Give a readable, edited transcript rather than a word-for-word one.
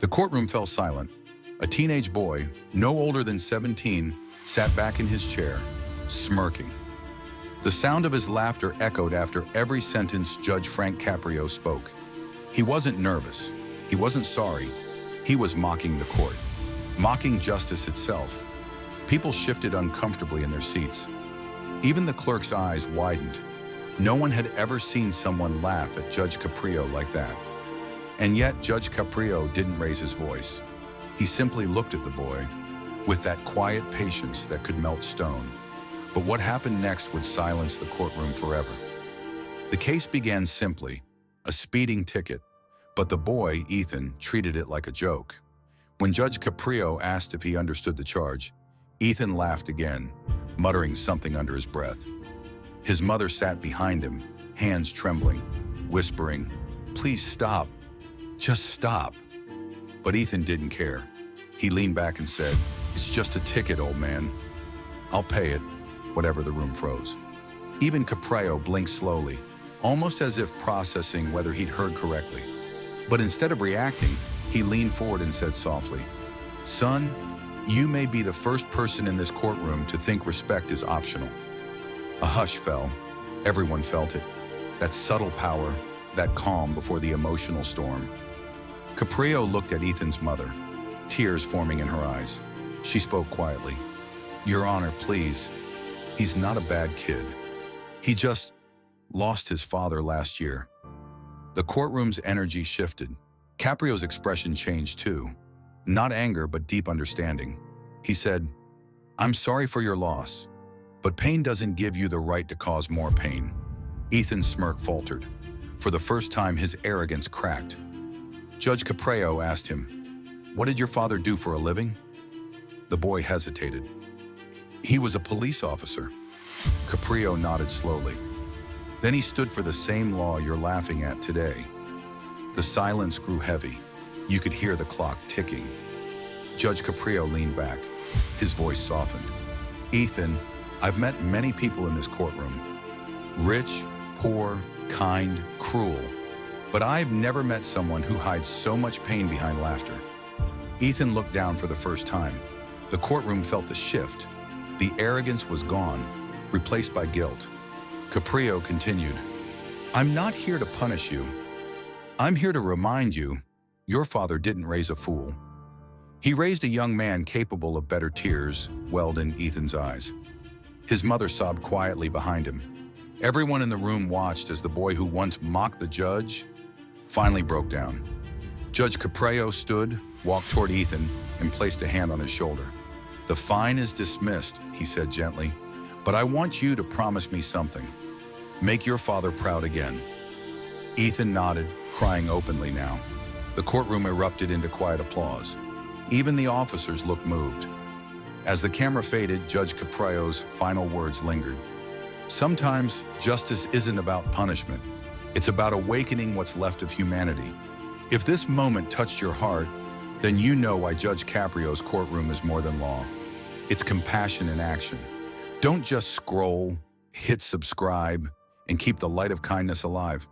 The courtroom fell silent. A teenage boy, no older than 17, sat back in his chair, smirking. The sound of his laughter echoed after every sentence Judge Frank Caprio spoke. He wasn't nervous. He wasn't sorry. He was mocking the court, mocking justice itself. People shifted uncomfortably in their seats. Even the clerk's eyes widened. No one had ever seen someone laugh at Judge Caprio like that. And yet Judge Caprio didn't raise his voice. He simply looked at the boy with that quiet patience that could melt stone. But what happened next would silence the courtroom forever. The case began simply, a speeding ticket, but the boy, Ethan, treated it like a joke. When Judge Caprio asked if he understood the charge, Ethan laughed again, muttering something under his breath. His mother sat behind him, hands trembling, whispering, "Please stop, just stop." But Ethan didn't care. He leaned back and said, "It's just a ticket, old man. I'll pay it," whatever the room froze. Even Caprio blinked slowly, almost as if processing whether he'd heard correctly. But instead of reacting, he leaned forward and said softly, "Son, you may be the first person in this courtroom to think respect is optional." A hush fell. Everyone felt it. That subtle power, that calm before the emotional storm. Caprio looked at Ethan's mother, tears forming in her eyes. She spoke quietly. "Your Honor, please. He's not a bad kid. He just lost his father last year." The courtroom's energy shifted. Caprio's expression changed too. Not anger, but deep understanding. He said, "I'm sorry for your loss, but pain doesn't give you the right to cause more pain." Ethan's smirk faltered. For the first time, his arrogance cracked. Judge Caprio asked him, "What did your father do for a living?" The boy hesitated. "He was a police officer." Caprio nodded slowly. "Then he stood for the same law you're laughing at today." The silence grew heavy. You could hear the clock ticking. Judge Caprio leaned back. His voice softened. "Ethan, I've met many people in this courtroom. Rich, poor, kind, cruel. But I've never met someone who hides so much pain behind laughter." Ethan looked down for the first time. The courtroom felt the shift. The arrogance was gone, replaced by guilt. Caprio continued, "I'm not here to punish you. I'm here to remind you, your father didn't raise a fool. He raised a young man capable of better." Tears welled in Ethan's eyes. His mother sobbed quietly behind him. Everyone in the room watched as the boy who once mocked the judge finally broke down. Judge Caprio stood, walked toward Ethan, and placed a hand on his shoulder. "The fine is dismissed," he said gently, "but I want you to promise me something. Make your father proud again." Ethan nodded, crying openly now. The courtroom erupted into quiet applause. Even the officers looked moved. As the camera faded, Judge Caprio's final words lingered. "Sometimes justice isn't about punishment. It's about awakening what's left of humanity. If this moment touched your heart, then you know why Judge Caprio's courtroom is more than law. It's compassion in action. Don't just scroll, hit subscribe, and keep the light of kindness alive.